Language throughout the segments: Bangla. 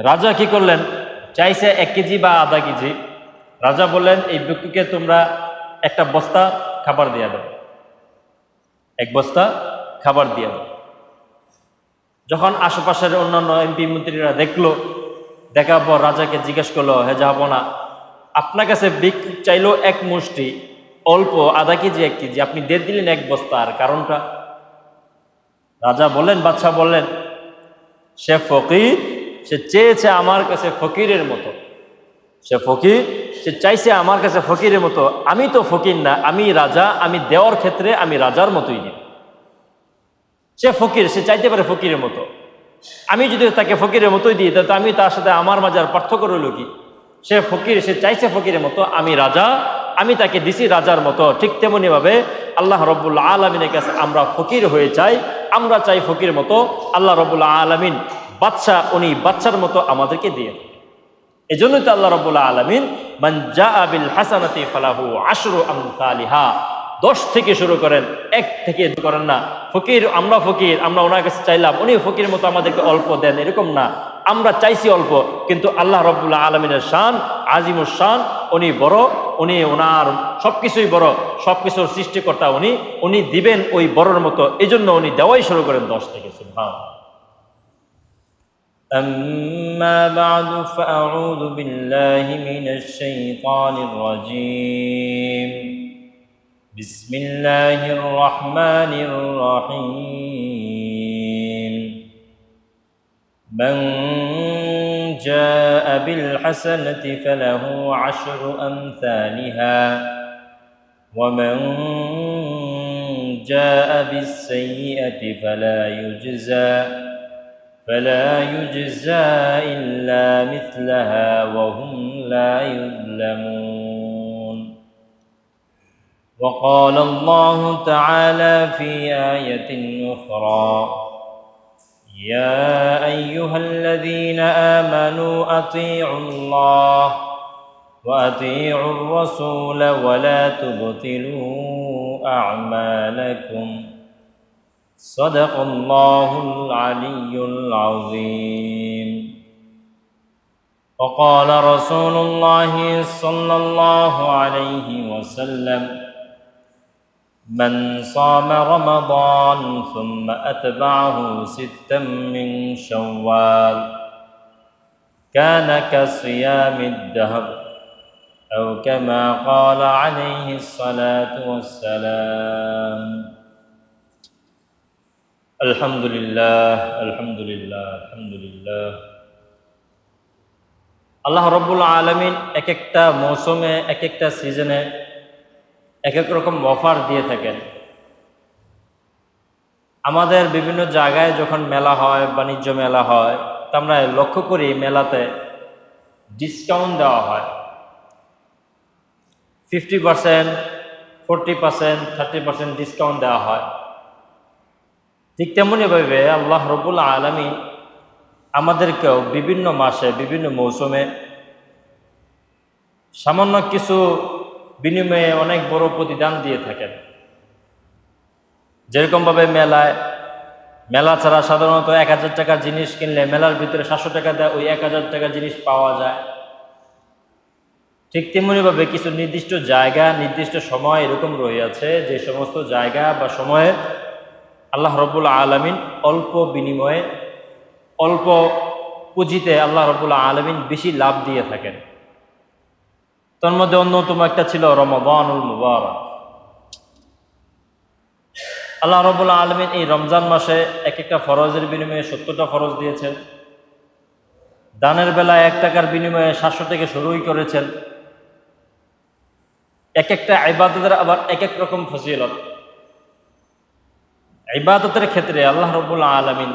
রাজা কি করলেন? চাইছে 1 কেজি বা আধা কেজি। রাজা বললেন, এই ভিক্ষুকে তোমরা একটা বস্তা খাবার দিয়ে দাও, 1 বস্তা খাবার দিয়ে দাও। যখন আশেপাশের অন্যান্য এমপি মন্ত্রীরা দেখলো, দেখার পর রাজাকে জিজ্ঞেস করলো, হে জাহাপনা, আপনার কাছে ভিক্ষুক চাইলো 1 মুষ্টি, অল্প আধা কেজি 1 কেজি, আপনি দিয়ে দিলেন 1 বস্তা, আর কারণটা? রাজা বললেন, বাদশাহ বললেন, সে ফকির, সে চেয়েছে আমার কাছে ফকিরের মতো, সে ফকির, সে চাইছে আমার কাছে ফকিরের মতো। আমি তো ফকির না, আমি রাজা, আমি দেওয়ার ক্ষেত্রে আমি রাজার মতোই দিই। সে ফকির, সে চাইতে পারে ফকিরের মতো। আমি যদি তাকে ফকিরের মতোই দিই, তাহলে আমি তার সাথে আমার মাঝে আর পার্থক্য রইল কি? সে ফকির, সে চাইছে ফকিরের মতো, আমি রাজা, আমি তাকে দিছি রাজার মতো। ঠিক তেমনি ভাবে আল্লাহ রব্বুল আলামিনের কাছে আমরা ফকির হয়ে চাই, আমরা চাই ফকির মতো। আল্লাহ রব্বুল আলামিন বাদশাহ, উনি বাদশার মতো আমাদেরকে দিয়ে। এই জন্যই তো আল্লাহ রব্বুল আলামিন মান জাআ বিল হাসানাতি ফালাহু আশরু আমসালিহা, 10 থেকে শুরু করেন, 1 থেকে করেন না। ফকির, আমরা ফকির, আমরা ওনার কাছে চাইলাম, উনি ফকির মতো আমাদেরকে অল্প দেন, এরকম না। আমরা চাইছি অল্প, কিন্তু আল্লাহ রব্বুল আলামিনের শান আজিমুস শান, উনি বড়, উনি ওনার সবকিছুই বড়, সবকিছুর সৃষ্টিকর্তা উনি, উনি দিবেন ওই বড়র মতো। এই জন্য উনি দেওয়াই শুরু করেন 10 থেকে। সুবহানাল্লাহ। أما بعد فأعوذ بالله من الشيطان الرجيم. بسم الله الرحمن الرحيم. من جاء بالحسنة فله 10 أمثالها ومن جاء بالسيئة فلا يجزى إلا مثلها وهم لا يظلمون. وقال الله تعالى في آية أخرى: يا أيها الذين آمنوا أطيعوا الله وأطيعوا الرسول ولا تبطلوا أعمالكم. صدق الله العلي العظيم. وقال رسول الله صلى الله عليه وسلم: من صام رمضان ثم أتبعه 6 من شوال كان كصيام الدهر أو كما قال عليه الصلاة والسلام. আলহামদুলিল্লাহ, আলহামদুলিল্লাহ, আলহামদুলিল্লাহ। আল্লাহ রব্বুল আলামিন এক একটা মৌসুমে, এক একটা সিজনে এক এক রকম অফার দিয়ে থাকেন। আমাদের বিভিন্ন জায়গায় যখন মেলা হয়, বাণিজ্য মেলা হয়, তা আমরা লক্ষ্য করি মেলাতে ডিসকাউন্ট দেওয়া হয়। 50%, 40%, 30% ডিসকাউন্ট দেওয়া হয়। ঠিক তেমনিভাবে আল্লাহ রব্বুল আলামিন আমাদেরকেও বিভিন্ন মাসে, বিভিন্ন মৌসুমে সামান্য কিছু বিনিময়ে অনেক বড় প্রতিদান দিয়ে থাকেন। যেরকমভাবে মেলা ছাড়া সাধারণত 1000 টাকার জিনিস কিনলে মেলার ভিতরে 700 টাকা দেয় ওই 1000 টাকার জিনিস পাওয়া যায়। ঠিক তেমনিভাবে কিছু নির্দিষ্ট জায়গা, নির্দিষ্ট সময় এরকম রয়েছে, যে সমস্ত জায়গা বা সময়ে আল্লাহ রব্বুল আলামিন অল্প বিনিময়ে, অল্প পুঁজিতে আল্লাহ রব্বুল আলামিন বেশি লাভ দিয়ে থাকেন। তার মধ্যে অন্যতম একটা ছিল রমাদানুল মুবারক। আল্লাহ রব্বুল আলামিন এই রমজান মাসে এক একটা ফরজের বিনিময়ে 70টা ফরজ দিয়েছেন। দানের বেলায় 1 টাকার বিনিময়ে 700 থেকে শুরুই করেছেন। এক একটা ইবাদতের আবার এক এক রকম ফজিলত। ইবাদতের ক্ষেত্রে আল্লাহ রব্বুল আলামিন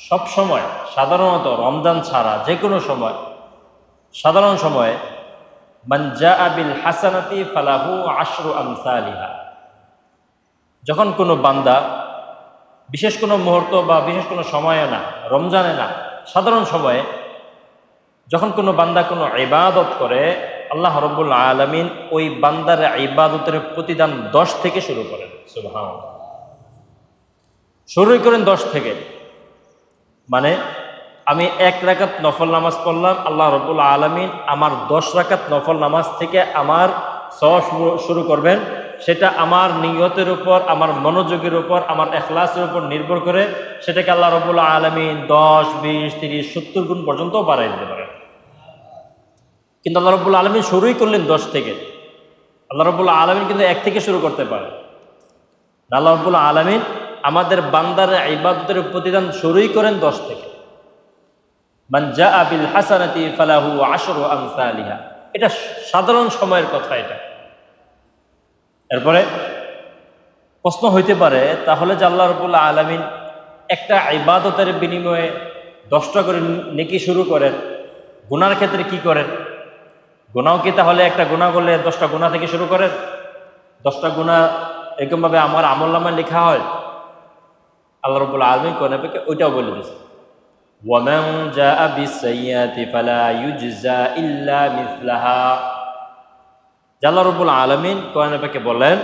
সব সময়, সাধারণত রমজান ছাড়া যে কোনো সময়, সাধারণ সময়ে মান জাআ বিল হাসানাতি ফালাহু 10 আমসালিহা, যখন কোনো বান্দা বিশেষ কোনো মুহূর্ত বা বিশেষ কোনো সময়ে না, রমজানে না, সাধারণ সময়ে যখন কোনো বান্দা কোনো ইবাদত করে, আল্লাহ রব্বুল আলামিন ওই বান্দার ইবাদতের প্রতিদান 10 থেকে শুরু করেন। সুবহানাল্লাহ। শুরু করেন 10 থেকে, মানে আমি 1 রাকাত নফল নামাজ পড়লাম, আল্লাহ রাব্বুল আলামিন আমার 10 রাকাত নফল নামাজ থেকে আমার সওয়াব শুরু করবেন। সেটা আমার নিয়তের উপর, আমার মনোযোগের উপর, আমার ইখলাসের উপর নির্ভর করে সেটাকে আল্লাহ রাব্বুল আলামিন 10, 20, 30, 70 গুণ পর্যন্ত বাড়াই দিতে পারেন। কিন্তু আল্লাহ রাব্বুল আলামিন শুরুই করলেন 10 থেকে। আল্লাহ রাব্বুল আলামিন কিন্তু 1 থেকে শুরু করতে পারে। আল্লাহ রাব্বুল আলামিন আমাদের বান্দার ইবাদতের প্রতিদান শুরুই করেন 10 থেকে। মান জাআ বিল হাসানাতি ফালাহু আশরু আমসালিহা। এটা সাধারণ সময়ের কথা এটা। এরপরে প্রশ্ন হইতে পারে, তাহলে যে আল্লাহ রাব্বুল আলামিন একটা ইবাদতের বিনিময়ে 10টা করে নেকি শুরু করেন, গুনার ক্ষেত্রে কি করেন? গুনাও কি তাহলে একটা গুনাহ করলে 10টা গুনাহ থেকে শুরু করেন? 10টা গুনাহ এরকমভাবে আমার আমলনামায় লেখা হয়? আল্লাহ রাব্বুল আলামিন কোন এপিকে ওইটাও বলে দিয়েছে, ওয়ামান জাআ বিসাইয়্যাতি ফালা ইউজজা ইল্লা মিসলাহা। আল্লাহ রাব্বুল আলামিন কোরআন এপিকে বলেন,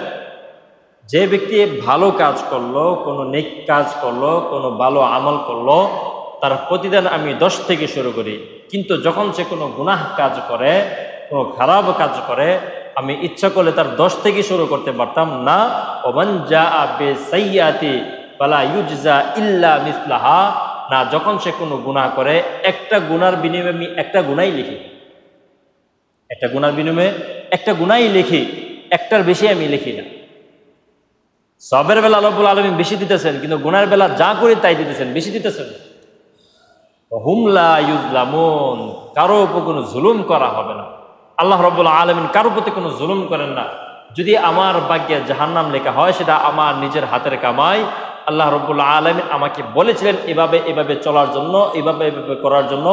যে ব্যক্তি ভালো কাজ করলো, কোনো নেক কাজ করলো, কোনো ভালো আমল করলো, তার প্রতিদান আমি 10 থেকে শুরু করি। কিন্তু যখন সে কোনো গুনাহ কাজ করে, কোনো খারাপ কাজ করে, আমি ইচ্ছা করলে তার 10 থেকে শুরু করতে পারতাম না। ওমান জাআ বিসাইয়্যাতি ফালা ইউজজা ইল্লা মিসলাহা। না, যখন সে কোনো গুনাহ করে, একটা গুনার বিনিময়ে আমি একটা গুনাহই লিখি, একটা গুনার বিনিময়ে একটা গুনাহই লিখি, একটার বেশি আমি লিখি না। সবের বেলা আল্লাহ রাব্বুল আলামিন বেশি দিতেছেন, কিন্তু গুনার বেলা যা করি তাই দিতেছেন, বেশি দিতেছেন। হুম লা ইউজলামুন, কারো উপর কোনো জুলুম করা হবে না। আল্লাহ রাব্বুল আলামিন কারো প্রতি কোনো জুলুম করেন না। যদি আমার ভাগ্যে জাহান্নাম লেখা হয়, সেটা আমার নিজের হাতের কামাই। আল্লাহ রাব্বুল আলামিন আমাকে বলেছিলেন এভাবে এভাবে চলার জন্য, এভাবে এভাবে করার জন্য,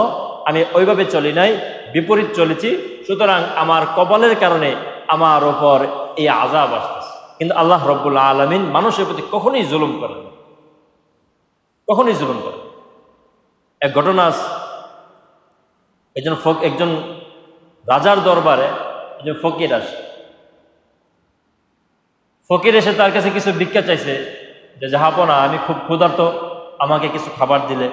আমি ওইভাবে চলি নাই, বিপরীত চলেছি। সুতরাং আমার কপালের কারণে আমার ওপর এই আযাব আসতেছে। কিন্তু আল্লাহ রাব্বুল আলামিন মানুষের প্রতি কখনোই জুলুম করেন না, কখনোই জুলুম করেন। এক ঘটনা আছে, একজন রাজার দরবারে একজন ফকির আসে। ফকির এসে তার কাছে কিছু ভিক্ষা চাইছে, যে জাহাপনা, আমি খুব ক্ষুধার্ত, আমাকে কিছু খাবার দিলে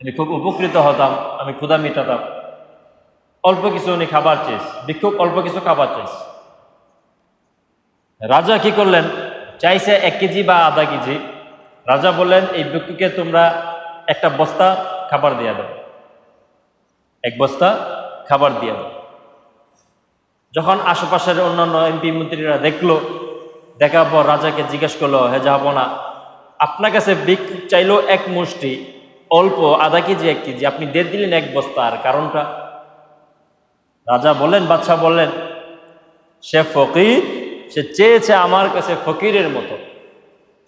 আমি খুব উপকৃত হতাম, আমি ক্ষুধা মিটাতাম। অল্প কিছু উনি খাবার চাইছে, ভিক্ষুক অল্প কিছু খাবার চাইছে। রাজা কি করলেন? চাইছে 1 কেজি বা আধা কেজি। রাজা বললেন, এই ভিক্ষুকে তোমরা একটা বস্তা খাবার দিয়ে দাও, 1 বস্তা খাবার দিয়ে দাও। যখন আশেপাশের অন্যান্য এমপি মন্ত্রীরা দেখলো, দেখার পর রাজাকে জিজ্ঞেস করলো, হে জাহাপনা, আপনার কাছে ভিক্ষুক চাইলো 1 মুষ্টি, অল্প আধা কেজি 1 কেজি, আপনি দিয়ে দিলেন 1 বস্তা, আর কারণটা? রাজা বললেন, বাদশাহ বললেন, সে ফকির, সে চেয়েছে আমার কাছে ফকিরের মতো,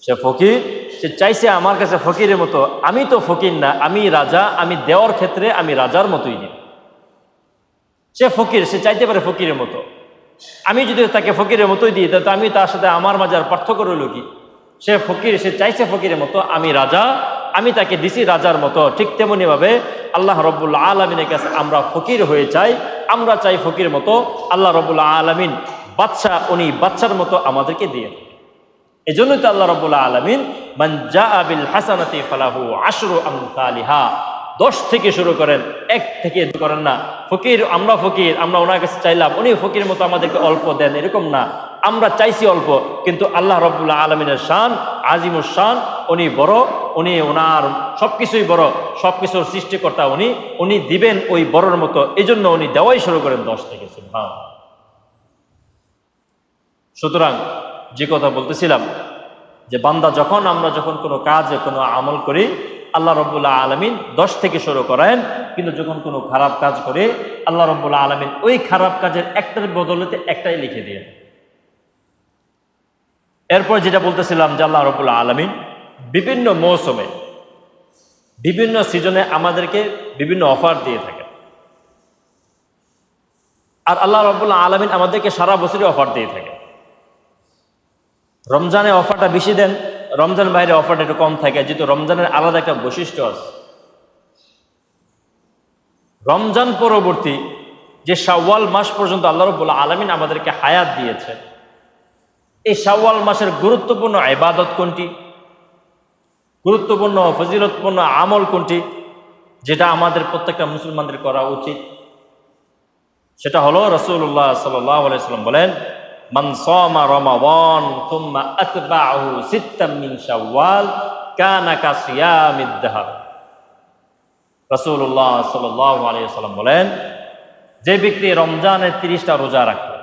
সে ফকির, সে চাইছে আমার কাছে ফকিরের মতো। আমি তো ফকির না, আমি রাজা, আমি দেওয়ার ক্ষেত্রে আমি রাজার মতোই দিই। সে ফকির, সে চাইতে পারে ফকিরের মতো। আমি যদি তাকে ফকিরের মতোই দিই, তাহলে আমি তার সাথে আমার মাঝে আর পার্থক্য রইল কি? সে ফকির, সে চাইছে ফকিরের মতো, আমি রাজা, আমি তাকে দিছি রাজার মতো। ঠিক তেমনি ভাবে আল্লাহ রাব্বুল আলামিনের কাছে আমরা ফকির হয়ে চাই, আমরা চাই ফকির মতো। আল্লাহ রাব্বুল আলামিন বাদশা, উনি বাদশার মতো আমাদেরকে দিয়ে। এই জন্যই তো আল্লাহ রাব্বুল আলামিন মান জাআ বিল হাসানাতি ফালাহু আশরু আমসালিহা, 10 থেকে শুরু করেন, 1 থেকে করেন না। ফকির, আমরা ফকির, আমরা ওনার কাছে চাইলাম, উনি ফকির মতো আমাদেরকে অল্প দেন, এরকম না। আমরা চাইছি অল্প, কিন্তু আল্লাহ রাব্বুল আলামিনের শান আজিমুস শান, উনি বড়, উনি ওনার সবকিছুই বড়, সবকিছুর সৃষ্টিকর্তা উনি, উনি দিবেন ওই বড়র মতো। এই জন্য উনি দেওয়াই শুরু করেন 10 থেকে। সুবহান। সুতরাং যে কথা বলতেছিলাম, যে বান্দা আমরা যখন কোনো কাজে কোনো আমল করি, আল্লাহ রাব্বুল আলামিন 10 থেকে শুরু করেন। কিন্তু যখন কোনো খারাপ কাজ করে, আল্লাহ রাব্বুল আলামিন ওই খারাপ কাজের একটার বদলেতে একটাই লিখে দিয়ে। এরপর যেটা বলতেছিলাম, যে আল্লাহ রাব্বুল আলামিন বিভিন্ন মৌসুমে, বিভিন্ন সিজনে আমাদেরকে বিভিন্ন অফার দিয়ে থাকেন। আর আল্লাহ রাব্বুল আলামিন আমাদেরকে সারা বছরই অফার দিয়ে থাকেন। রমজানে অফারটা বেশি দেন, রমজান বাইরে অফারটা একটু কম থাকে, যেহেতু রমজানের আলাদা একটা বৈশিষ্ট্য আছে। রমজান পরবর্তী যে শাওয়াল মাস পর্যন্ত আল্লাহ রাব্বুল আলামিন আমাদেরকে হায়াত দিয়েছেন, এই শাওয়াল মাসের গুরুত্বপূর্ণ ইবাদত কোনটি, গুরুত্বপূর্ণ ফজিলতপূর্ণ আমল কোনটি, যেটা আমাদের প্রত্যেকটা মুসলমানদের করা উচিত, সেটা হলো রাসূলুল্লাহ সাল্লাল্লাহু আলাইহি ওয়াসাল্লাম বলেন, মান সামা রমাদান থুম্মা আতবাহু সিত্তাম মিন শাওয়াল কানা কাসিয়ামিদ দাহর। রাসূলুল্লাহ সাল্লাল্লাহু আলাইহি ওয়াসাল্লাম বলেন, যে ব্যক্তি রমজানের 30টা রোজা রাখে,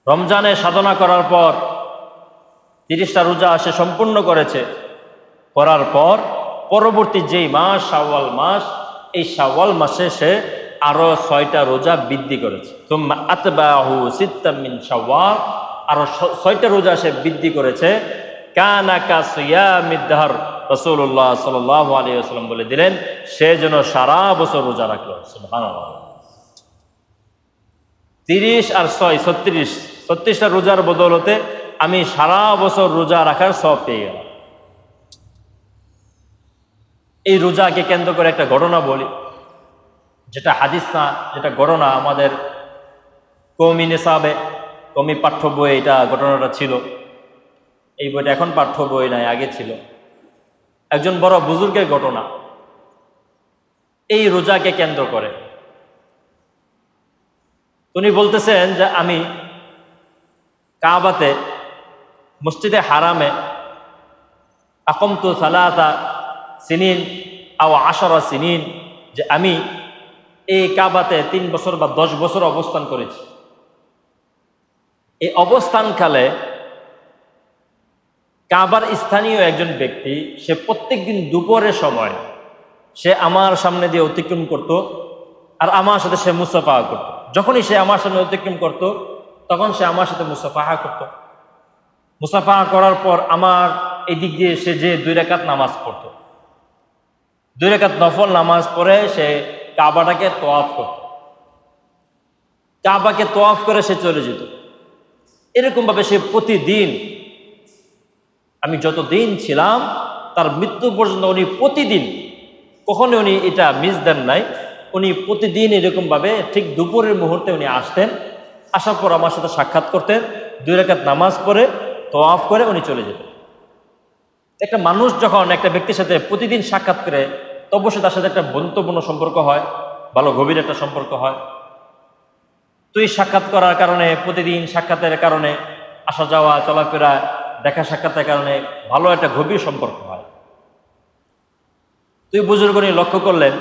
রমজানে সাধনা করার পর 30টা রোজা সে সম্পূর্ণ করেছে, করার পর পরবর্তী যেই মাস শাওয়াল মাস, এই শাওয়াল মাসে সে আরো 6টা রোজা বৃদ্ধি করেছে, তুম্মা আতবাহু সিত্তাম মিন শাওয়াল, আরো 6টা রোজা সে বৃদ্ধি করেছে, কানা কাসিয়ামিদ দাহর। রাসূলুল্লাহ সাল্লাল্লাহু আলাইহি ওয়াসাল্লাম বলে দিলেন, সে যেন সারা বছর রোজা রাখলো। সুবহানাল্লাহ। 30 আর 6 36টা রোজার বদৌলতে আমি সারা বছর রোজা রাখার সওয়াব পেয়ে গেলাম। এই রোজাকে কেন্দ্র করে একটা ঘটনা বলি, যেটা হাদিস না, যেটা ঘটনা আমাদের কওমি নিসাবে, কওমি পাঠ্য বইয়ে এটা ঘটনাটা ছিল। এই বইটা এখন পাঠ্য বই নাই, আগে ছিল। একজন বড় বুজুর্গের ঘটনা এই রোজাকে কেন্দ্র করে। উনি বলতেছেন যে আমি কাবাতে, মসজিদে হারামে আকামতু সালাতা সিনিন আও 10 সিনিন, যে আমি এই কাবাতে 3 বছর বা 10 বছর অবস্থান করেছি। এই অবস্থানকালে কাবার স্থানীয় একজন ব্যক্তি, সে প্রত্যেকদিন দুপুরের সময় সে আমার সামনে দিয়ে অতিক্রম করত, আর আমার সাথে সে মুসাফাহা করত। যখনই সে আমার সামনে অতিক্রম করত, তখন সে আমার সাথে মুসাফাহা করত। মুসাফাহা করার পর আমার এই দিক দিয়ে সে যে 2 রাকাত নামাজ পড়ত, 2 রাকাত নফল নামাজ পড়ে সে কাবাটাকে তোয়াফ করত, কাবাকে তোয়াফ করে সে চলে যেত। এরকম ভাবে সে প্রতিদিন, আমি যতদিন ছিলাম তার মৃত্যু পর্যন্ত উনি প্রতিদিন, কখনো উনি এটা মিস দেন নাই, উনি প্রতিদিন এরকম ভাবে ঠিক দুপুরের মুহূর্তে উনি আসতেন, আসার পর আমার সাথে সাক্ষাৎ করতেন, 2 রাকাত নামাজ পড়ে তোয়াফ করে উনি চলে যেতেন। একটা মানুষ যখন একটা ব্যক্তির সাথে প্রতিদিন সাক্ষাৎ করে, অবশ্যই তার সাথে একটা বন্ধুত্বপূর্ণ সম্পর্ক হয়, ভালো গভীর একটা সম্পর্ক হয়। তুই সাক্ষাৎ করার কারণে, প্রতিদিন সাক্ষাতের কারণে, আসা যাওয়া চলাফেরা দেখা সাক্ষাতের কারণে ভালো একটা গভীর সম্পর্ক হয়। তুই বুজুর্গ উনি লক্ষ্য করলেন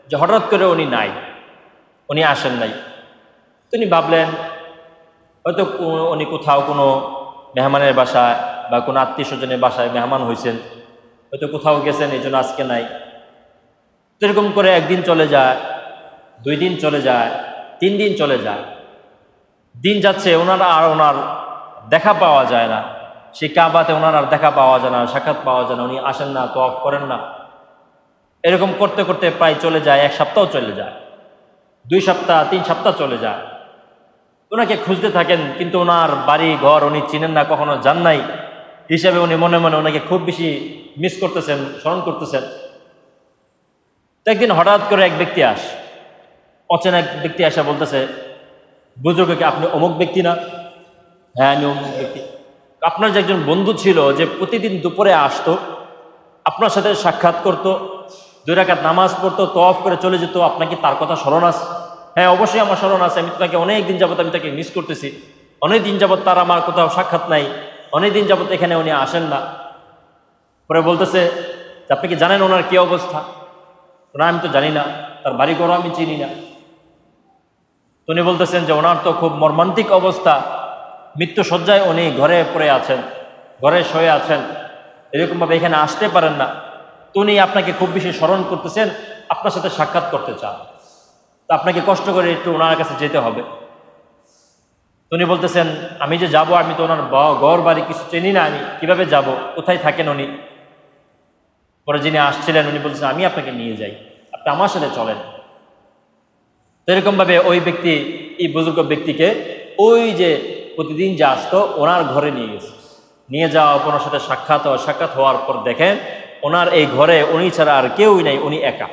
যে হঠাৎ করে উনি নাই, উনি আসেন নাই। তিনি ভাবলেন হয়তো উনি কোথাও কোনো মেহমানের বাসায় বা কোনো আত্মীয় স্বজনের বাসায় মেহমান হয়েছেন, হয়তো কোথাও গেছেন, এই জন্য আজকে নাই। এরকম করে 1 দিন চলে যায়, 2 দিন চলে যায়, 3 দিন চলে যায়। দিন যাচ্ছে, ওনারা আর ওনার দেখা পাওয়া যায় না, সেই কাবাতে ওনার আর দেখা পাওয়া যায় না, সাক্ষাৎ পাওয়া যায় না, উনি আসেন না, তোয়াফ করেন না। এরকম করতে করতে প্রায় চলে যায় 1 সপ্তাহ চলে যায়, 2 সপ্তাহ, 3 সপ্তাহ চলে যায়। ওনাকে খুঁজতে থাকেন, কিন্তু ওনার বাড়ি ঘর উনি চিনেন না, কখনো যান নাই হিসাবে উনি মনে মনে ওনাকে খুব বেশি মিস করতেছেন, স্মরণ করতেছেন। তো একদিন হঠাৎ করে এক ব্যক্তি অচেনা এক ব্যক্তি আসা বলতেছে, বুজুর্গকে আপনি অমুক ব্যক্তি না? হ্যাঁ আমি অমুক ব্যক্তি। আপনার যে একজন বন্ধু ছিল যে প্রতিদিন দুপুরে আসতো, আপনার সাথে সাক্ষাৎ করতো, 2 রাকাত নামাজ পড়তো, তওয়াফ করে চলে যেত, আপনাকে তার কথা স্মরণ আছে? হ্যাঁ অবশ্যই আমার স্মরণ আছে, আমি তো তাকে অনেক দিন যাবত আমি তাকে মিস করতেছি, অনেক দিন যাবত তার আমার কোথাও সাক্ষাৎ নাই, অনেক দিন যাবত এখানে উনি আসেন না। পরে বলতেছে যে আপনি কি জানেন ওনার কি অবস্থা? না আমি তো জানি না, তার বাড়ি ঘরও আমি চিনি না। উনি বলতেছেন যে ওনার তো খুব মর্মান্তিক অবস্থা, মৃত্যু শয্যায় উনি ঘরে পড়ে আছেন, ঘরে শুয়ে আছেন, এরকমভাবে এখানে আসতে পারেন না। তো উনি আপনাকে খুব বেশি স্মরণ করতেছেন, আপনার সাথে সাক্ষাৎ করতে চান, তো আপনাকে কষ্ট করে একটু ওনার কাছে যেতে হবে। উনি বলতেছেন আমি যে যাব, আমি তো ওনার ঘর বাড়ি কিছু চিনি না, আমি কিভাবে যাব, কোথায় থাকেন উনি? পরে যিনি আসছিলেন উনি বলতেছেন আমি আপনাকে নিয়ে যাই, আপনি আমার সাথে চলেন। তো এরকমভাবে ওই ব্যক্তি, এই বুজুর্গ ব্যক্তিকে ওই যে প্রতিদিন যে আসতো ওনার ঘরে নিয়ে গেছে। নিয়ে যাওয়া ওনার সাথে সাক্ষাৎ হওয়ার পর দেখেন ওনার এই ঘরে উনি ছাড়া আর কেউই নাই, উনি একা,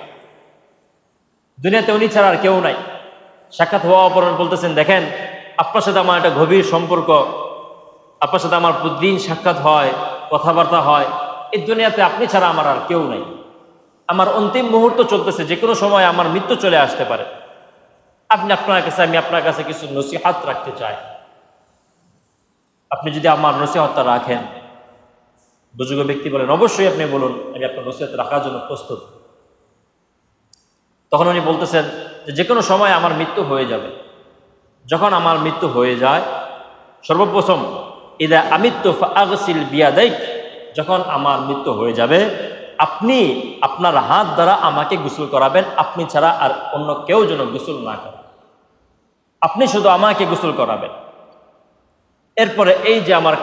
দুনিয়াতে উনি ছাড়া আর কেউ নাই। সাক্ষাৎ হওয়ার পর বলতেছেন দেখেন আপনার সাথে আমার একটা গভীর সম্পর্ক, আপনার সাথে আমার প্রতিদিন সাক্ষাৎ হয়, কথাবার্তা হয়, এই দুনিয়াতে আপনি ছাড়া আমার আর কেউ নাই। আমার অন্তিম মুহূর্ত চলতেছে, যে কোনো সময় আমার মৃত্যু চলে আসতে পারে। আমি আপনার কাছে কিছু নসিহত রাখতে চাই। আপনি যদি আমার নসিহতটা রাখেন। বুজুর্গ ব্যক্তি বলেন, অবশ্যই আপনি বলুন, আমি আপনার নসিহত রাখার জন্য প্রস্তুত। তখন উনি বলতেছেন যে কোনো সময় আমার মৃত্যু হয়ে যাবে। যখন আমার মৃত্যু হয়ে যায়, সর্বপ্রথম ইদা আমিত্তু ফাগসিল বিয়াদাইক, যখন আমার মৃত্যু হয়ে যাবে আপনি আপনার হাত দ্বারা আমাকে গোসল করাবেন, আপনি ছাড়া আর অন্য কেউ যেন গোসল না করে, আপনি শুধু আমাকে গোসল করাবেন। এরপরে এই যে আমার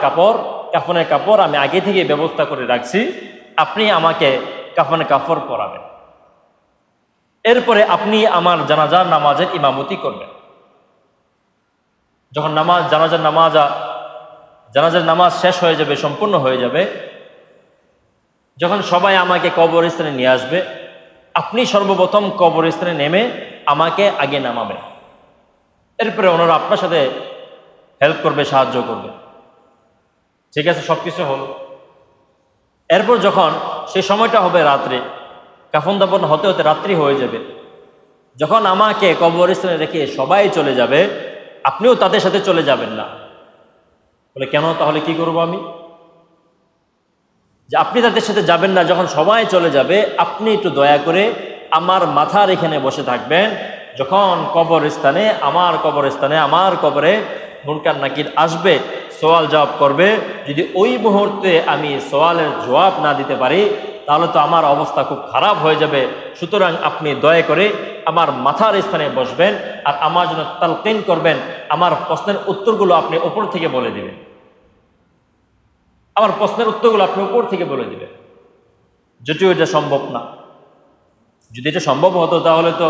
কাফনের কাপড় আমি আগে থেকে ব্যবস্থা করে রাখছি, আপনি আমাকে কাফনের কাপড় পরাবেন। এরপরে আপনি আমার জানাজার নামাজের ইমামতি করবেন। যখন জানাজার নামাজ শেষ হয়ে যাবে, সম্পূর্ণ হয়ে যাবে, যখন সবাই আমাকে কবরস্থানে নিয়ে আসবে, আপনি সর্বপ্রথম কবরস্থানে নেমে আমাকে আগে নামাবেন। এরপরে ওনারা আপনার সাথে হেল্প করবে, সাহায্য করবে। ঠিক আছে, সবকিছু হলো। এরপর যখন সেই সময়টা হবে রাত্রে, কাফন দাফন হতে হতে রাত্রি হয়ে যাবে, যখন আমাকে কবরস্থানে রেখে সবাই চলে যাবে, আপনিও তাদের সাথে চলে যাবেন না। বলে কেন? তাহলে কি করব আমি? যে আপনি তাদের সাথে যাবেন না, যখন সবাই চলে যাবে আপনি একটু দয়া করে আমার মাথার এখানে বসে থাকবেন। যখন আমার কবরে মুনকার নাকির আসবে, সওয়াল জবাব করবে, যদি ওই মুহূর্তে আমি সওয়ালের জবাব না দিতে পারি তাহলে তো আমার অবস্থা খুব খারাপ হয়ে যাবে। সুতরাং আপনি দয়া করে আমার মাথার স্থানে বসবেন আর আমার জন্য তালকিন করবেন, আমার প্রশ্নের উত্তরগুলো আপনি উপর থেকে বলে দিবেন। আমার প্রশ্নের উত্তরগুলো আপনি উপর থেকে বলে দিবেন। যদিও এটা সম্ভব না। যদি এটা সম্ভব হতো তাহলে তো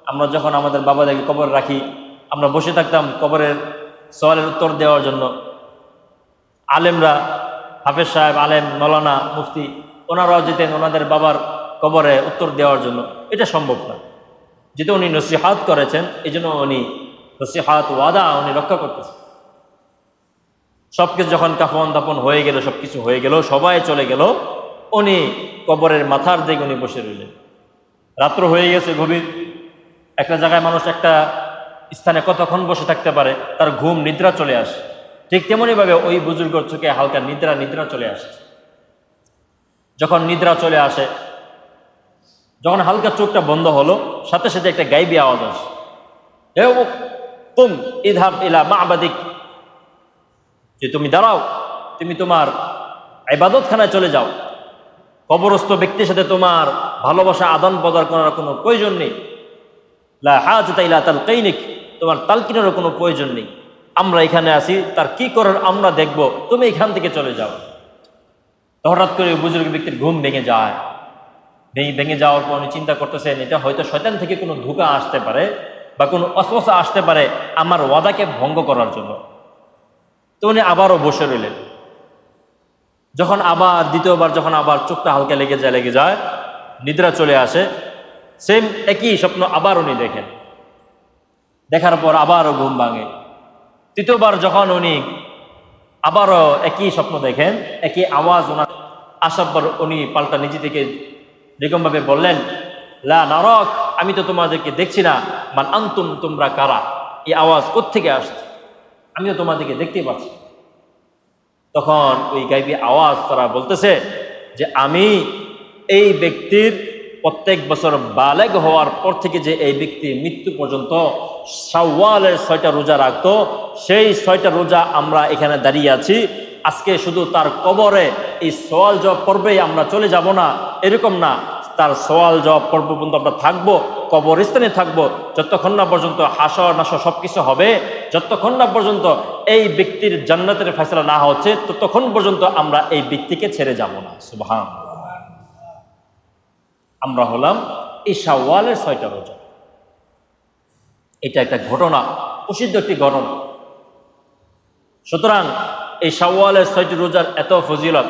আমরা যখন আমাদের বাবাদেরকে কবরে রাখি, আমরা বসে থাকতাম কবরের সওয়ালের উত্তর দেওয়ার জন্য। আলেমরা, হাফেজ সাহেব, আলেম, মৌলানা, মুফতি, ওনারাও যেতেন ওনাদের বাবার কবরে উত্তর দেওয়ার জন্য। এটা সম্ভব না। যেহেতু উনি নসিহাত করেছেন, এই জন্য উনি নসিহাত ওয়াদা উনি রক্ষা করতেছেন। সবকিছু যখন কাফন দাফন হয়ে গেল, সবকিছু হয়ে গেল, সবাই চলে গেল, উনি কবরের মাথার দিকে উনি বসে রইলেন। রাত্র হয়ে গেছে গভীর। একটা জায়গায় মানুষ একটা স্থানে কতক্ষণ বসে থাকতে পারে? তার ঘুম নিদ্রা চলে আসে। ঠিক তেমনি ভাবে ওই বুজুর্গর চোখে হালকা নিদ্রা চলে আসে। যখন নিদ্রা চলে আসে, যখন হালকা চোখটা বন্ধ হলো, সাথে সাথে একটা গাইবি আওয়াজ আসে, তুম ইযহাব ইলা মা'বাদিক, যে তুমি দাঁড়াও, তুমি তোমার ইবাদতখানায় চলে যাও। কবরস্থ ব্যক্তির সাথে তোমার ভালোবাসা আদান প্রদান করার কোনো প্রয়োজন নেই। লা হাজাতা ইলা তালকিনিক, তোমার তালকিনেরও কোনো প্রয়োজন নেই। আমরা এখানে আছি, তার কি করার আমরা দেখব, তুমি এখান থেকে চলে যাও। হঠাৎ করে বুজুর্গ ব্যক্তির ঘুম ভেঙে যায়। ভেঙে যাওয়ার পর উনি চিন্তা করতেছেন, এটা হয়তো শয়তান থেকে কোনো ধোঁকা আসতে পারে বা কোনো অস্পশা আসতে পারে আমার ওয়াদাকে ভঙ্গ করার জন্য। তো উনি আবারও বসে রইলেন। যখন আবার দ্বিতীয়বার যখন আবার চোখটা হালকা লেগে যায়, নিদ্রা চলে আসে, সেম একই স্বপ্ন আবার উনি দেখেন। দেখার পর আবারও ঘুম ভাঙে। তৃতীয়বার যখন উনি আবারও একই স্বপ্ন দেখেন, একই আওয়াজ ওনার আসার পর উনি পাল্টা নিজে থেকে এরকমভাবে বললেন, লা নারক, আমি তো তোমাদেরকে দেখছি না। মান আনতুম, তোমরা কারা? এই আওয়াজ কোত্থেকে আসছে? আমিও তোমাদেরকে দেখতে পাচ্ছি। তখন ওই গাইবী আওয়াজ তারা বলতেছে যে আমি এই ব্যক্তির প্রত্যেক বছর বালেগ হওয়ার পর থেকে যে এই ব্যক্তি মৃত্যু পর্যন্ত শাওয়ালের 6টা রোজা রাখতো, সেই 6টা রোজা আমরা এখানে দাঁড়িয়ে আছি। আজকে শুধু তার কবরে এই সওয়াল জবাব পর্বেই আমরা চলে যাব না, এরকম না, তার সওয়াল জবাব পর্ব পর্যন্ত আমরা থাকবো, কবরস্থানে থাকবো, যতক্ষণ না পর্যন্ত হাসর নাসর সবকিছু হবে, যতক্ষণ না পর্যন্ত এই ব্যক্তির জান্নাতের ফয়সালা না হচ্ছে, ততক্ষণ পর্যন্ত আমরা এই ব্যক্তিকে ছেড়ে যাব না। সুবহানাল্লাহ। আমরা হলাম এই শাওয়ালের 6টা রোজা। এটা একটা ঘটনা, প্রসিদ্ধ একটি ঘটনা। সুতরাং এই শাওয়ালের 6টি রোজার এত ফজিলত,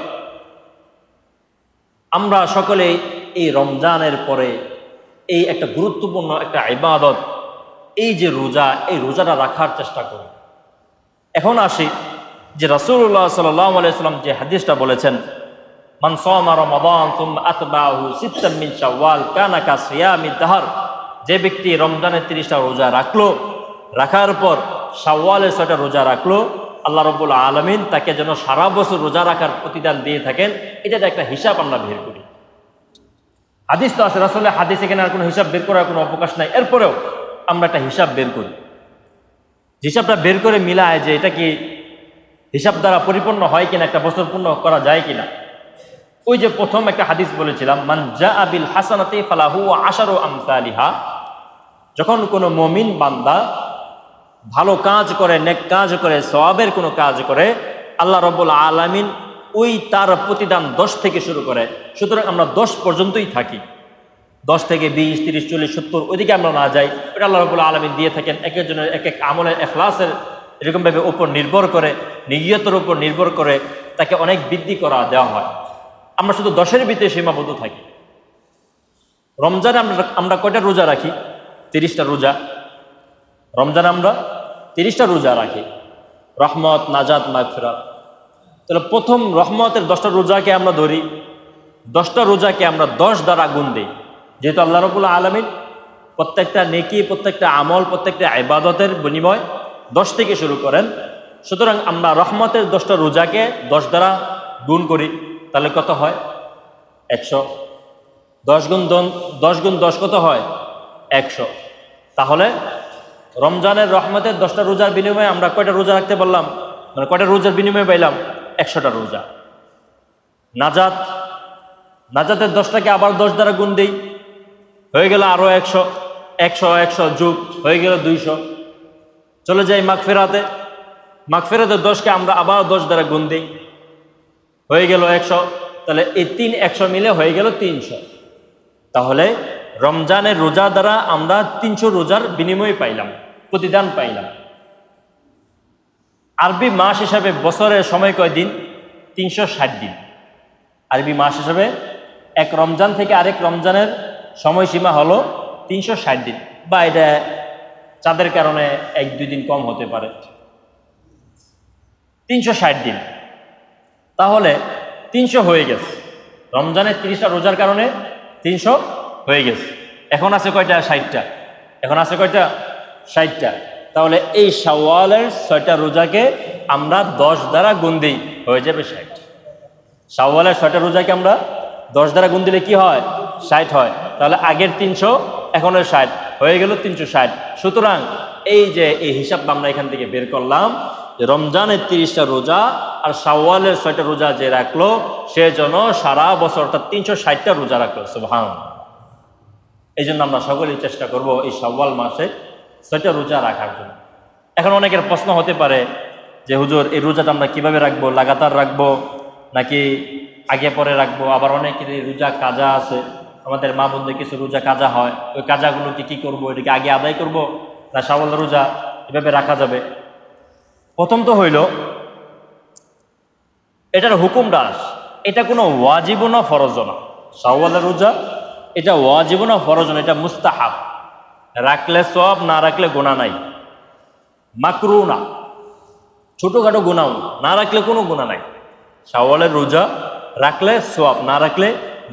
আমরা সকলেই এই রমজানের পরে এই একটা গুরুত্বপূর্ণ একটা ইবাদত, এই যে রোজা, এই রোজাটা রাখার চেষ্টা করি। এখন আসি যে রাসূলুল্লাহ সাল্লাল্লাহু আলাইহি ওয়াসাল্লাম যে হাদিসটা বলেছেন মান সামা রমাদান সুম্মা আতবাহু সিত্তাম মিন শাওয়াল কানা কাসিয়ামিদ দাহর, যে ব্যক্তি রমজানের 30টা রোজা রাখলো, রাখার পর শাওয়ালের 6টা রোজা রাখলো, আল্লাহ রাব্বুল আলামিন তাকে যেন সারা বছর রোজা রাখার প্রতিদান দিয়ে থাকেন। এটা একটা হিসাব আমরা বের করি। হাদিস তো আছে, রাসূলের হাদিস, এখানে আর কোনো হিসাব বের করার কোনো অবকাশ নাই। এরপরেও আমরা একটা হিসাব বের করি, হিসাবটা বের করে মিলায় যে এটা কি হিসাব দ্বারা পরিপূর্ণ হয় কিনা, একটা বছর পূর্ণ করা যায় কিনা। ওই যে প্রথম একটা হাদিস বলেছিলাম, মান জাআ বিল হাসানাতি ফালাহু আশারু আমসালিহা, যখন কোনো মুমিন বান্দা ভালো কাজ করে, নেক কাজ করে, সওয়াবের কোনো কাজ করে, আল্লাহ রাব্বুল আলামিন ওই তার প্রতিদান 10 থেকে শুরু করে। সুতরাং আমরা 10 পর্যন্তই থাকি, 10 থেকে 20, 30, 40, 70 ওইদিকে আমরা না যাই। ওটা আল্লাহ রাব্বুল আলামিন দিয়ে থাকেন। এক একজনের এক এক আমলের ইখলাসের এরকমভাবে উপর নির্ভর করে, নিয়তের উপর নির্ভর করে তাকে অনেক বৃদ্ধি করা দেওয়া হয়। আমরা শুধু 10-এর ভিতরে সীমাবদ্ধ থাকি। রমজানে আমরা কয়টা রোজা রাখি? 30টা রোজা। রমজানে আমরা 30টা রোজা রাখি, রহমত, নাজাত, মাগফিরাত। তাহলে প্রথম রহমতের 10টা রোজাকে আমরা ধরি, 10টা রোজাকে আমরা 10 দ্বারা গুণ দিই। যেহেতু আল্লাহ রাব্বুল আলামিন প্রত্যেকটা নেকি, প্রত্যেকটা আমল, প্রত্যেকটা ইবাদতের বিনিময় 10 থেকে শুরু করেন, সুতরাং আমরা রহমতের 10টা রোজাকে 10 দ্বারা গুণ করি। তাহলে কত হয়? 100। 10 গুণ 10 কত হয়? 100। তাহলে রমজানের রহমতের 10টা রোজার বিনিময়ে আমরা কয়টা রোজা রাখতে পারলাম? মানে কয়টা রোজার বিনিময়ে পাইলাম? 100টা রোজা। নাজাতের 10টাকে আবার 10 দ্বারা গুণ দিই, হয়ে গেল আরো 100, 100 যোগ হয়ে গেল 200। চলে যাই মাগফিরাতের 10কে আমরা আবার 10 দ্বারা গুণ দিই, হয়ে গেল 100। তাহলে এই 100 মিলে হয়ে গেল 300। তাহলে রমজানের রোজা দ্বারা আমরা 300 রোজার বিনিময় পাইলাম, প্রতিদান পাইলাম। আরবি মাস হিসাবে বছরের সময় কয় দিন? 360 দিন। আরবি মাস হিসাবে এক রমজান থেকে আরেক রমজানের সময়সীমা হলো 360 দিন, বা এটা চাঁদের কারণে 1-2 দিন কম হতে পারে। 360 দিন। তাহলে 300 হয়ে গেছে। রমজানের 30টা রোজার কারণে 300 হয়ে গেছে। এখন আছে কয়টা? 60টা। এখন আছে কয়টা? 60টা। তাহলে এই শাওয়ালের 6টা রোজাকে আমরা 10 দ্বারা গুণ দিই, হয়ে যাবে 60। শাওয়ালের 6টা রোজাকে আমরা 10 দ্বারা গুণ দিলে কি হয়? 60 হয়। তাহলে আগের 300, এখনের 60, হয়ে গেল 360। সুতরাং এই যে এই হিসাবটা আমরা এখান থেকে বের করলাম যে রমজানের 30টা রোজা আর শাওয়ালের 6টা রোজা যে রাখলো, সে যেন সারা বছরটা 360টা রোজা রাখলো। সুবহানাল্লাহ। এই জন্য আমরা সকলেই চেষ্টা করব এই শাওয়াল মাসে 6টা রোজা রাখার জন্য। এখন অনেকের প্রশ্ন হতে পারে যে হুজুর, এই রোজাটা আমরা কিভাবে রাখবো? লাগাতার রাখবো নাকি আগে পরে রাখবো? আবার অনেকের রোজা কাজা আছে, আমাদের মা বোনদের কিছু রোজা কাজা হয়, ওই কাজাগুলোকে কি করবো? এটাকে আগে আদায় করব না শাওয়াল রোজা এভাবে রাখা যাবে? প্রথম তো হইল এটার হুকুম দাস, এটা কোনো ওয়াজিব না ফরজ না। শাওয়ালের রোজা এটা ওয়াজিব না ফরজ না, এটা মুস্তাহাব। রাখলে সওয়াব, না রাখলে গুনাহ নাই। মাকরুহ না, ছোটখাটো গুনাহ না রাখলে কোনো গুনাহ নাই। শাওয়ালের রোজা রাখলে সওয়াব, না রাখলে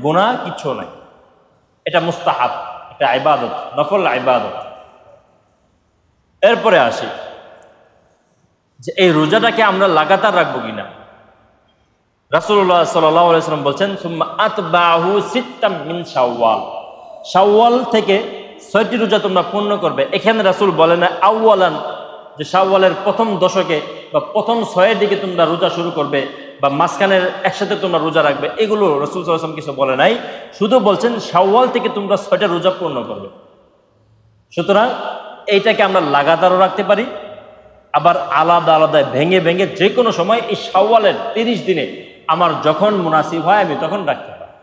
গুনাহ কিচ্ছু নাই। এটা মুস্তাহাব, এটা ইবাদত, নফল ইবাদত। এরপরে আসি যে এই রোজাটাকে আমরা লাগাতার রাখবো কিনা। রাসূলুল্লাহ সাল্লাল্লাহু আলাইহি ওয়াসাল্লাম বলছেন, সুম্মা আতবাহু সিত্তাম মিন শাওয়াল, শাওয়াল থেকে 6টি রোজা তোমরা পূর্ণ করবে। এখানে রাসূল বলেন না আউয়ালান, যে শাওয়ালের প্রথম দশকে বা প্রথম 6-এর দিকে তোমরা রোজা শুরু করবে, বা মাঝখানের একসাথে তোমরা রোজা রাখবে, এগুলো রাসূল সাল্লাল্লাহু আলাইহি ওয়াসাল্লাম কিছু বলে নাই। শুধু বলছেন শাওয়াল থেকে তোমরা 6টা রোজা পূর্ণ করবে। সুতরাং এইটাকে আমরা লাগাতারও রাখতে পারি, আবার আলাদা আলাদা ভেঙে ভেঙে যে কোনো সময় এই শাওয়ালের 30 দিনে আমার যখন মুনাসিব হয় আমি তখন রাখতে পারি,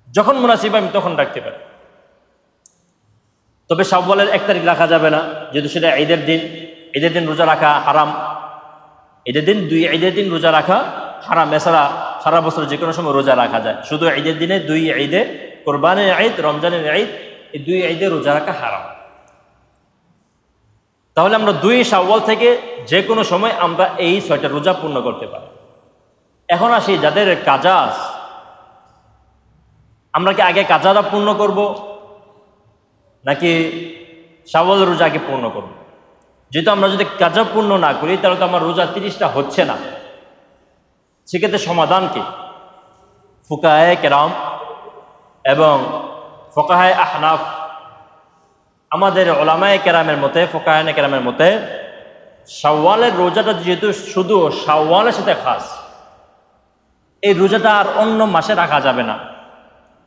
যখন মুনাসিব আমি তখন রাখতে পারি। তবে শাওয়ালের 1 তারিখ রাখা যাবে না, যেহেতু সেটা ঈদের দিন। ঈদের দিন রোজা রাখা হারাম। ঈদের দিন, 2 ঈদের দিন রোজা রাখা হারাম। এছাড়া সারা বছর যে কোনো সময় রোজা রাখা যায়, শুধু ঈদের দিনে, 2 ঈদে, কোরবানির ঈদ, রমজানের ঈদ, এই 2 ঈদে রোজা রাখা হারাম। তাহলে আমরা 2 শাওয়াল থেকে যে কোনো সময় আমরা এই 6টা রোজা পূর্ণ করতে পারি। এখন আসি যাদের কাজা আছে, আমরা কি আগে কাজাটা পূর্ণ করব নাকি শাওয়াল রোজা আগে পূর্ণ করব? যেহেতু আমরা যদি কাজা পূর্ণ না করি তাহলে তো আমার রোজা 30টা হচ্ছে না। সেক্ষেত্রে সমাধান কি? ফুকাহায়ে কেরাম এবং ফুকাহায়ে আহনাফ, আমাদের উলামায়ে কেরামের মতে, ফুকাহায়ে কেরামের মতে শাওয়ালের রোজাটা যেহেতু শুধু শাওয়ালের সাথে খাস, এই রোজাটা আর অন্য মাসে রাখা যাবে না।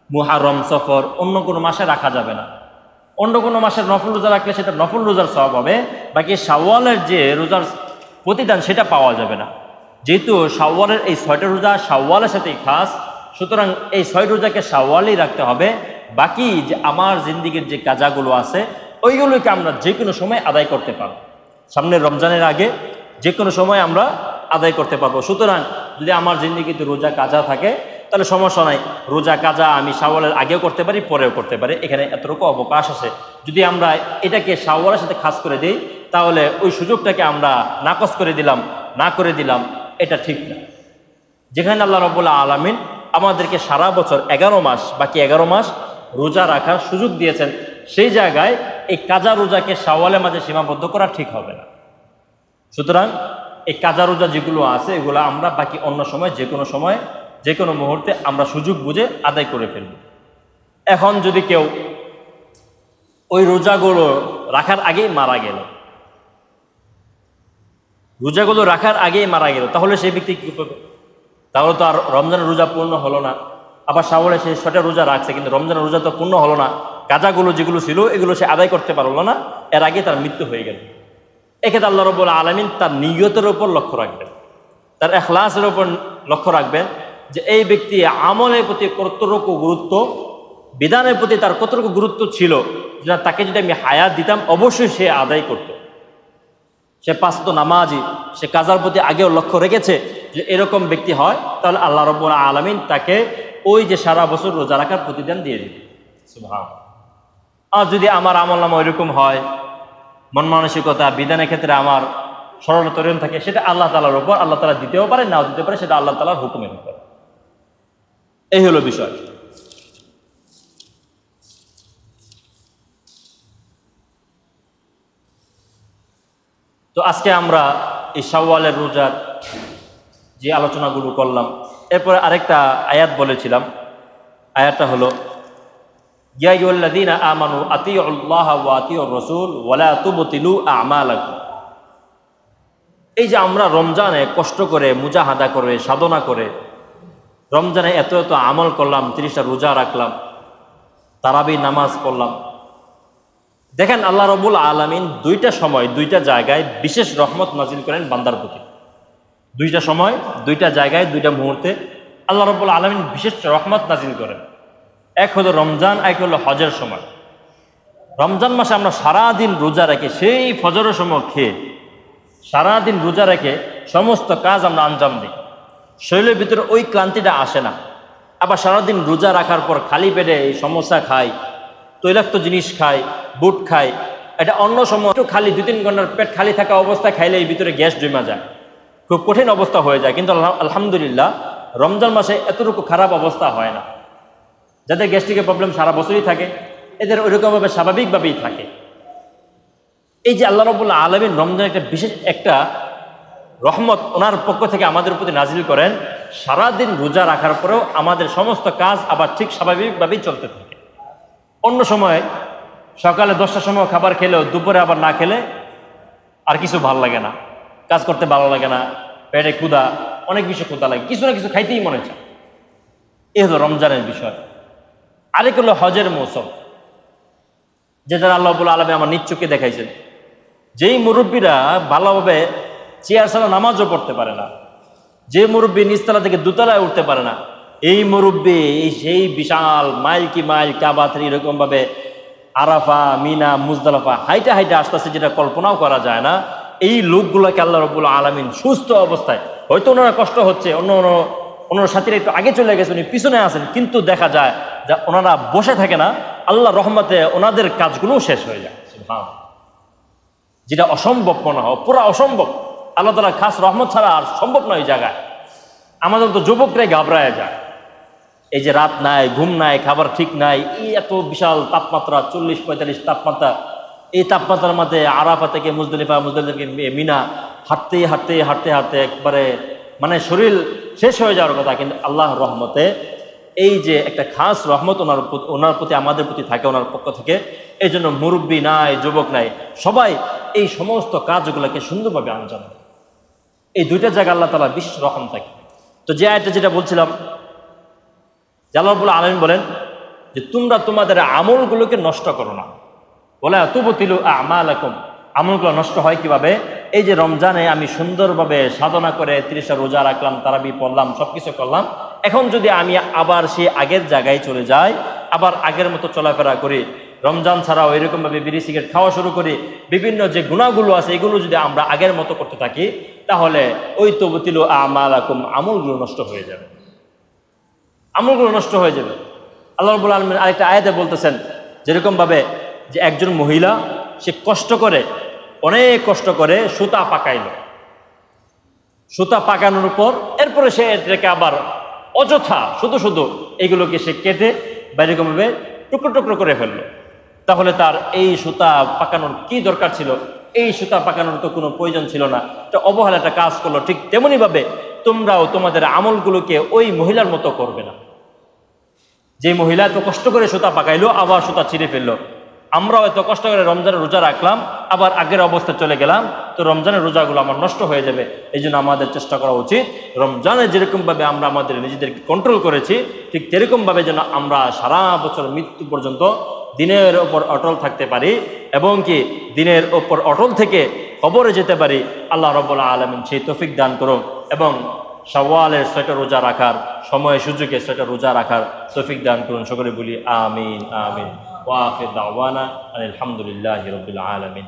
মুহররম, সফর, অন্য কোনো মাসে রাখা যাবে না। অন্য কোনো মাসের নফল রোজা রাখলে সেটা নফল রোজার সওয়াব হবে, বাকি শাওয়ালের যে রোজার প্রতিদান সেটা পাওয়া যাবে না। যেহেতু শাওয়ালের এই 6টা রোজা শাওয়ালের সাথেই খাস, সুতরাং এই 6 রোজাকে শাওয়ালেই রাখতে হবে। বাকি যে আমার জিন্দিগির যে কাজাগুলো আছে ওইগুলোকে আমরা যে কোনো সময় আদায় করতে পারবো। সামনের রমজানের আগে যে কোনো সময় আমরা আদায় করতে পারবো। সুতরাং যদি আমার জিন্দিগিতে রোজা কাজা থাকে তাহলে সমস্যা নাই, রোজা কাজা আমি শাওয়ালের আগেও করতে পারি, পরেও করতে পারি। এখানে এতটুকু অবকাশ আছে। যদি আমরা এটাকে শাওয়ালের সাথে খাস করে দিই তাহলে ওই সুযোগটাকে আমরা নাকচ করে দিলাম, এটা ঠিক না। যেখানে আল্লাহ রাব্বুল আলামিন আমাদেরকে সারা বছর 11 মাস, বাকি 11 মাস রোজা রাখার সুযোগ দিয়েছেন, সেই জায়গায় এই কাজা রোজাকে শাওয়ালের মাঝে সীমাবদ্ধ করা ঠিক হবে না। সুতরাং এই কাজা রোজা যেগুলো আছে এগুলো আমরা বাকি অন্য সময় যে কোনো মুহূর্তে আমরা সুযোগ বুঝে আদায় করে ফেলব। এখন যদি কেউ ওই রোজাগুলো রাখার আগেই মারা গেল, তাহলে সেই ব্যক্তি কি করবে? তাহলে তো আর রমজানের রোজা পূর্ণ হলো না। আবার শাওয়ালে সে 6টা রোজা রাখছে, কিন্তু রমজানের রোজা তো পূর্ণ হলো না। কাজাগুলো যেগুলো ছিল এগুলো সে আদায় করতে পারলো না, এর আগে তার মৃত্যু হয়ে গেল। এক্ষেত্রে আল্লাহ রাব্বুল আলামিন তার নিয়তের উপর লক্ষ্য রাখবেন, তার ইখলাসের উপর লক্ষ্য রাখবেন যে এই ব্যক্তি আমলের প্রতি কতটুকু গুরুত্ব, বিধানের প্রতি তার কতটুকু গুরুত্ব ছিল, যে তাকে যদি আমি হায়াত দিতাম অবশ্যই সে আদায় করত। সে 5 ওয়াক্ত নামাজি, সে কাজার প্রতি আগেও লক্ষ্য রেখেছে। যে এরকম ব্যক্তি হয় তাহলে আল্লাহ রাব্বুল আলামিন তাকে ওই যে সারা বছর রোজা রাখার প্রতিদান দিয়ে দিবে। সুবহানাল্লাহ। আর যদি আমার আমলনামা ওইরকম হয়, মন মানসিকতা বিধানের ক্ষেত্রে আমার সরলতরণ থাকে, সেটা আল্লাহ তাআলার উপর, আল্লাহ তাআলা দিতেও পারে নাও দিতে পারে, সেটা আল্লাহ তাআলার হুকুমের উপর। এই হলো বিষয়। তো আজকে আমরা এই শাওয়ালের রোজার যে আলোচনাগুলো করলাম, এরপরে আরেকটা আয়াত বলেছিলাম। আয়াতটা হলো ইয়া আইয়ুহাল্লাযীনা আমানু আতিউল্লাহ ওয়া আতিউর রাসূল ওয়া লা তুবতিলু আমালাকুম। এই যে আমরা রমজানে কষ্ট করে, মুজাহাদা করে, সাধনা করে রমজানে এত আমল করলাম, 30টা রোজা রাখলাম, তারাবি নামাজ পড়লাম। দেখেন আল্লাহ রাব্বুল আলামিন 2টা সময় 2টা জায়গায় বিশেষ রহমত নাজিল করেন বান্দার প্রতি। 2টা সময় 2টা জায়গায় 2টা মুহূর্তে আল্লাহ রাব্বুল আলামিন বিশেষ রহমত নাজিল করেন। এক হলো রমজান, এক হলো হজের সময়। রমজান মাসে আমরা সারাদিন রোজা রেখে, সেই ফজরের সময় খেয়ে সারাদিন রোজা রেখে সমস্ত কাজ আমরা আঞ্জাম দিই, শরীরের ভিতরে ওই ক্লান্তিটা আসে না। আবার সারাদিন রোজা রাখার পর খালি পেটে এই সমস্যা খাই, তৈলাক্ত জিনিস খাই, বুট খাই, এটা অন্য সময় একটু খালি 2-3 ঘন্টার পেট খালি থাকা অবস্থায় খাইলে এই ভিতরে গ্যাস জমা যায়, খুব কঠিন অবস্থা হয়ে যায়। কিন্তু আলহামদুলিল্লাহ রমজান মাসে এতটুকু খারাপ অবস্থা হয় না। যাদের গ্যাস্ট্রিকের প্রবলেম সারা বছরই থাকে, এদের ওইরকমভাবে স্বাভাবিকভাবেই থাকে। এই যে আল্লাহ রাব্বুল আলামিন রমজান একটা বিশেষ একটা রহমত ওনার পক্ষ থেকে আমাদের প্রতি নাজিল করেন, সারাদিন রোজা রাখার পরেও আমাদের সমস্ত কাজ আবার ঠিক স্বাভাবিকভাবেই চলতে থাকে। অন্য সময় সকালে 10টার সময় খাবার খেলেও দুপুরে আবার না খেলে আর কিছু ভালো লাগে না, কাজ করতে ভালো লাগে না, পেটে ক্ষুধা, অনেক বেশি ক্ষুধা লাগে, কিছু না কিছু খাইতেই মনে চায়। এ হলো রমজানের বিষয়। আরেক হলো হজের মৌসুম, যেটা আল্লাহ রাব্বুল আলামিন আমার নিজ চোখে দেখাইছেন। যেই মুরব্বীরা ভালোভাবে চেয়ার ছাড়া নামাজও পড়তে পারে না, যে মুরব্বী নিচতলা থেকে দোতলায় উঠতে পারে না, এই মুরব্বী সেই বিশাল মাইল কি মাইল কাবাথরি এরকম ভাবে আরাফা, মিনা, মুজদালিফা হাইটা হাইটা আসতেছে, যেটা কল্পনাও করা যায় না। এই লোকগুলোকে আল্লাহ রাব্বুল আলামিন সুস্থ অবস্থায়, হয়তো ওনারা কষ্ট হচ্ছে, অন্য সাথীরা একটু আগে চলে গেছে, উনি পিছনে আছেন, কিন্তু দেখা যায় যে ওনারা বসে থাকে না, আল্লাহ রহমতে ওনাদের কাজগুলোও শেষ হয়ে যায়। সুবহানাল্লাহ। যেটা অসম্ভব মনে হয়, পুরো অসম্ভব। আল্লাহ তাআলা খাস রহমত ছাড়া আর সম্ভব নয় এই জায়গায়। আমাদের তো যুবকরাই ঘাবড়ায় যায়। এই যে রাত নাই, ঘুম নাই, খাবার ঠিক নাই, এই এত বিশাল তাপমাত্রা 40-45 তাপমাত্রা, এই তাপমাত্রার মধ্যে আরাফা থেকে মুজদলিফা, মুজদলিফা থেকে মিনা হাঁটতে হাঁটতে হাঁটতে হাঁটতে একবারে মানে শরীর শেষ হয়ে যাওয়ার কথা। কিন্তু আল্লাহর রহমতে এই যে একটা খাস রহমত ওনার প্রতি আমাদের প্রতি থাকে ওনার পক্ষ থেকে, এই জন্য মুরব্বী নাই, যুবক নাই, সবাই এই সমস্ত কাজগুলোকে সুন্দরভাবে আঞ্জাম দেয়। এই দুইটা জায়গা আল্লাহ তাআলা বিশেষ রহম থাকে। তো যে আয়াতটা যেটা বলছিলাম, আল্লাহ রাব্বুল আলামিন বলেন যে তোমরা তোমাদের আমলগুলোকে নষ্ট করো না, ওয়ালা তুবতিলু আমালাকুম। আমলগুলো নষ্ট হয় কিভাবে? এই যে রমজানে আমি সুন্দরভাবে সাধনা করে 30টা রোজা রাখলাম, তারাবি পড়লাম, সবকিছু করলাম, এখন যদি আমি আবার সেই আগের জায়গায় চলে যাই, আবার আগের মতো চলাফেরা করি, রমজান ছাড়াও এরকমভাবে বিড়ি সিগারেট খাওয়া শুরু করি, বিভিন্ন যে গুনাহগুলো আছে এগুলো যদি আমরা আগের মতো করতে থাকি, তাহলে ওই তুবতিলু আমালাকুম, আমলগুলো নষ্ট হয়ে যাবে, আমলগুলো নষ্ট হয়ে যাবে। আল্লাহ রাব্বুল আলামিন আরেকটা আয়াতে বলতেছেন যেরকম ভাবে যে একজন মহিলা সে কষ্ট করে, অনেক কষ্ট করে সুতা পাকাইল, সুতা পাকানোর পর এরপরে সে এটাকে আবার অযথা শুধু শুধু এগুলোকে সে কেটে বা এরকমভাবে টুকরো টুকরো করে ফেললো, তাহলে তার এই সুতা পাকানোর কি দরকার ছিল? এই সুতা পাকানোর তো কোনো প্রয়োজন ছিল না, এটা অবহেলা একটা কাজ করলো। ঠিক তেমনি ভাবে তোমরাও তোমাদের আমলগুলোকে ওই মহিলার মতো করবে না, যে মহিলা এত কষ্ট করে সুতা পাকাইলো আবার সুতা ছিঁড়ে ফেললো। আমরাও এত কষ্ট করে রমজানের রোজা রাখলাম, আবার আগের অবস্থায় চলে গেলাম, তো রমজানের রোজাগুলো আমার নষ্ট হয়ে যাবে। এই জন্য আমাদের চেষ্টা করা উচিত রমজানে যেরকমভাবে আমরা আমাদের নিজেদেরকে কন্ট্রোল করেছি, ঠিক সেরকমভাবে যেন আমরা সারা বছর মৃত্যু পর্যন্ত দিনের ওপর অটল থাকতে পারি, এবং কি দিনের ওপর অটল থেকে কবরে যেতে পারি। আল্লাহ রাব্বুল আলামিন সেই তৌফিক দান করুন, এবং শাওয়ালের 6টা রোজা রাখার সময় সুযোগে 6টা রোজা রাখার তৌফিক দান করুন। সকলে বলি আমিন আমিন। ওয়া আখির দাওয়ানা আলহামদুলিল্লাহি রাব্বিল আলামিন।